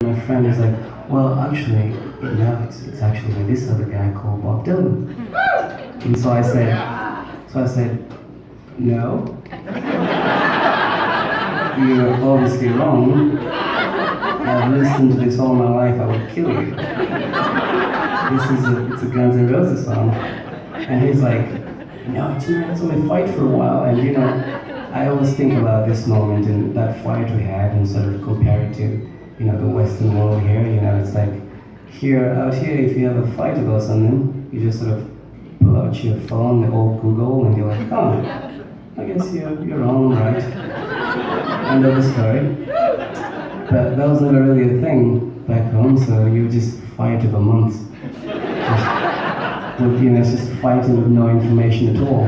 My friend is like, well, actually, no, it's actually by this other guy called Bob Dylan. And so I said, no, you're obviously wrong. I've listened to this all my life. I would kill you. It's a Guns N' Roses song. And he's like, no, it's not. So we fight for a while, and I always think about this moment and that fight we had, and sort of compare it to, the Western world here. It's like out here, if you have a fight about something, you just sort of pull out your phone or Google, and you're like, oh, I guess you're wrong, right? End of the story. But that was never really a thing back home, so you just fight over months. It's just fighting with no information at all.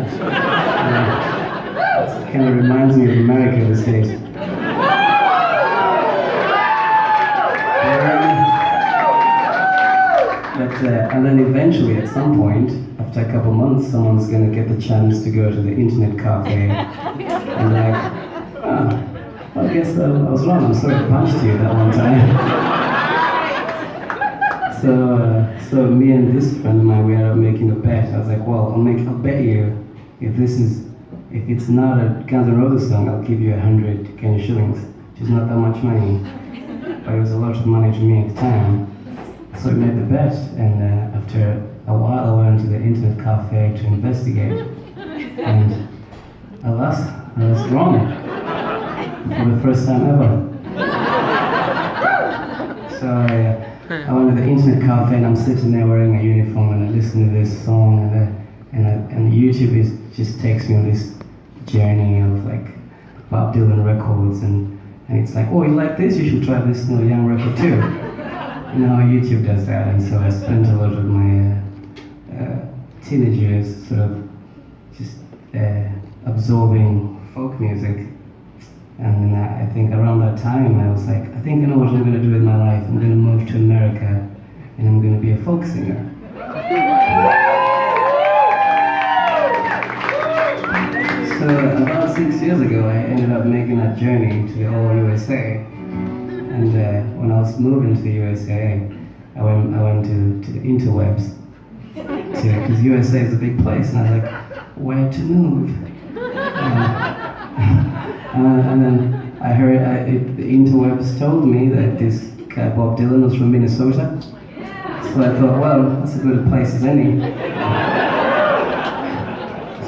It kind of reminds me of America these days. And then eventually, at some point, after a couple months, someone's going to get the chance to go to the internet cafe. And well, I guess I was wrong. I'm sorry I punched you that one time. So me and this friend of mine, we ended up making a bet. I was like, well, I'll bet you if it's not a Guns N' Roses song, I'll give you 100 Kenya shillings, which is not that much money, but it was a lot of money to me at the time. So we made the bet, and after a while, I went to the internet cafe to investigate, and alas, I was wrong for the first time ever. So I went to the internet cafe, and I'm sitting there wearing a uniform, and I listen to this song, and YouTube just takes me on this journey of like Bob Dylan records, and it's like, oh, you like this? You should try this Neil Young record too. YouTube does that, and so I spent a lot of my teenage years sort of just absorbing folk music. And then I think around that time I was like, I think I know what I'm going to do with my life. I'm going to move to America, and I'm going to be a folk singer. So about 6 years ago, I ended up making that journey to the whole USA. And when I was moving to the USA, I went to the interwebs, because USA is a big place, and I was like, where to move? And then I heard the interwebs told me that this guy Bob Dylan was from Minnesota. So I thought, well, that's as good a place as any.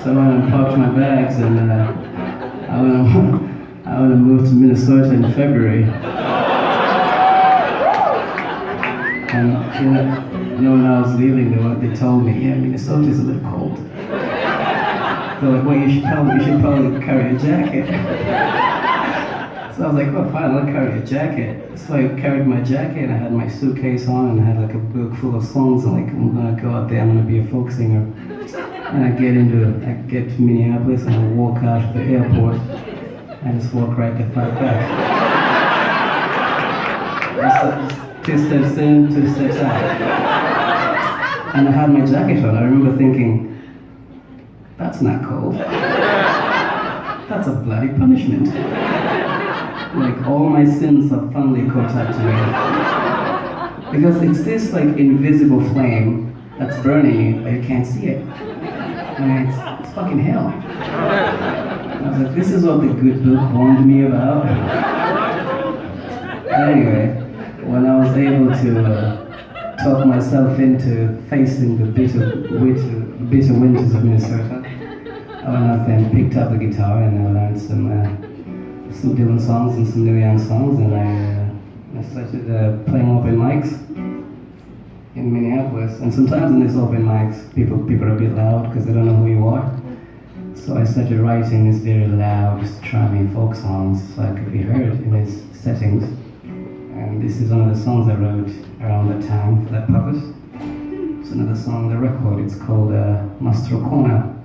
So I went and packed my bags, and I went to move to Minnesota in February. And when I was leaving, they told me, yeah, Minnesota is a little cold. They're like, well, you should probably carry a jacket. So I was like, oh, fine, I'll carry a jacket. So I carried my jacket, and I had my suitcase on, and I had like a book full of songs. I'm like, I'm gonna go out there, I'm gonna be a folk singer. And I get to Minneapolis, and I walk out of the airport, and just walk right the fuck back. Just 2 steps in, 2 steps out. And I had my jacket on. I remember thinking, that's not cold. That's a bloody punishment. Like, all my sins have finally caught up to me. Because it's this like invisible flame that's burning you, but you can't see it. And it's fucking hell. I was like, this is what the good book warned me about. Anyway, when I was able to talk myself into facing the bitter winters of Minnesota, I went out there and picked up the guitar, and I learned some Dylan songs and some Neil Young songs, and I started playing open mics in Minneapolis. And sometimes in these open mics, people are a bit loud because they don't know who you are. So I started writing these very loud, charming folk songs so I could be heard in these settings. And this is one of the songs I wrote around that time for that purpose. It's another song on the record. It's called Mastro Corner.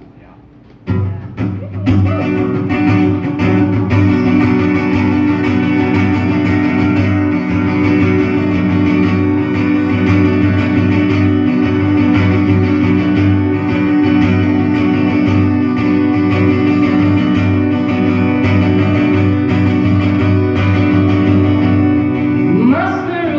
Master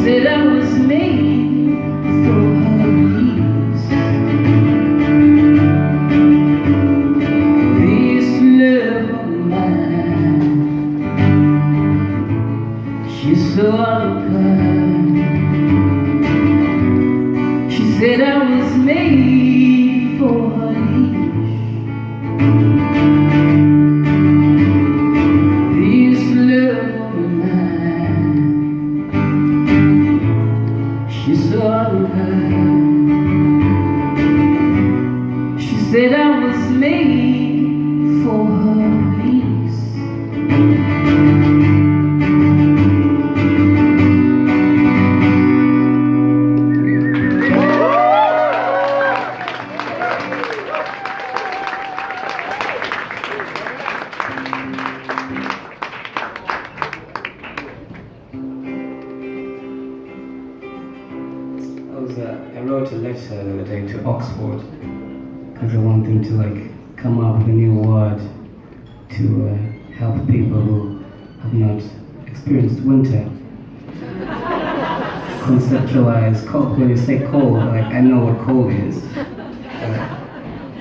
said I was made for her knees. This love of mine, she's so unkind. She said I was made for her knees. This love of mine, she's so unkind. She said I was made for her knees. I wrote a letter the other day to Oxford because I want them to come up with a new word to help people who have not experienced winter. Conceptualize cold. When you say cold, I know what cold is.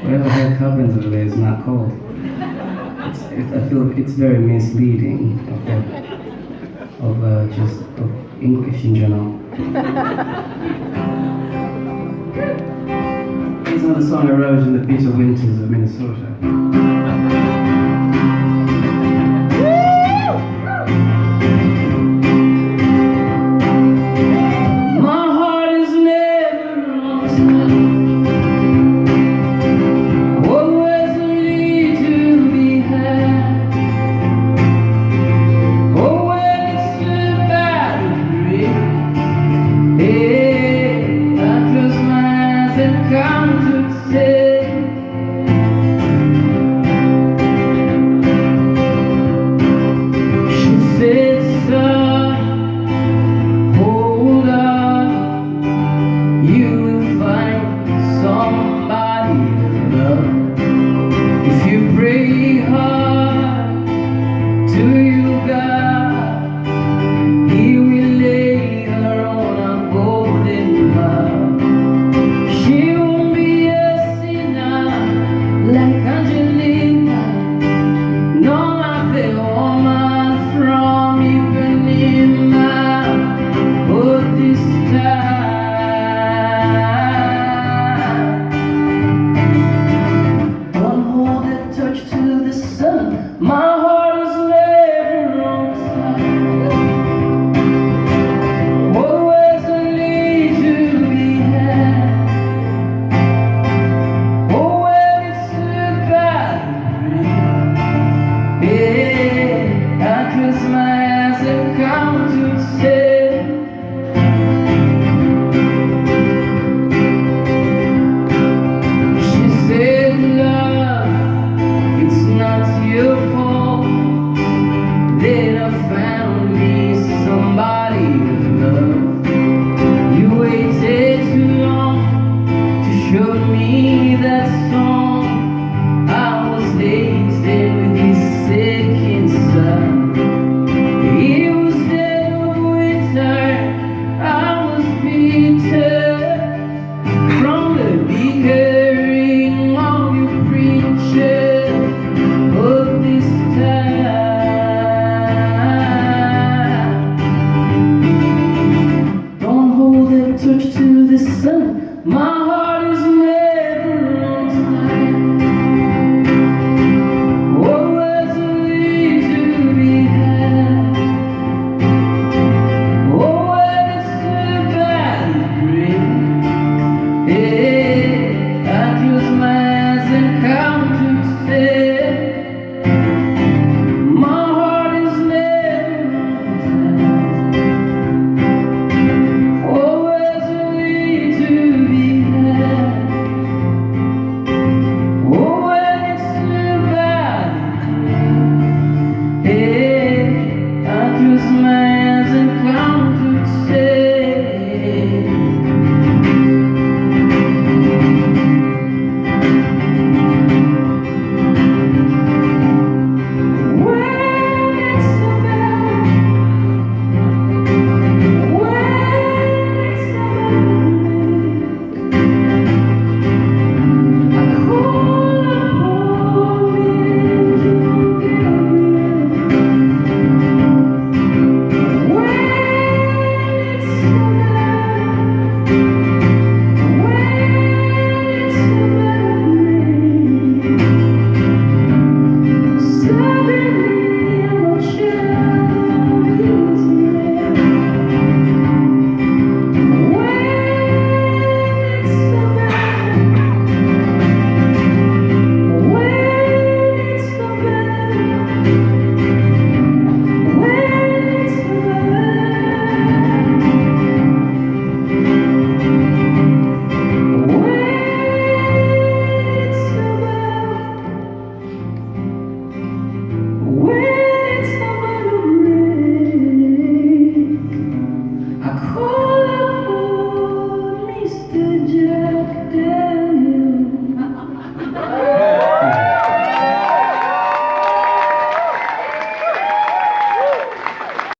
Whatever the heck happens over there is not cold. I feel it's very misleading of English in general. Here's another song I wrote in the bitter winters of Minnesota.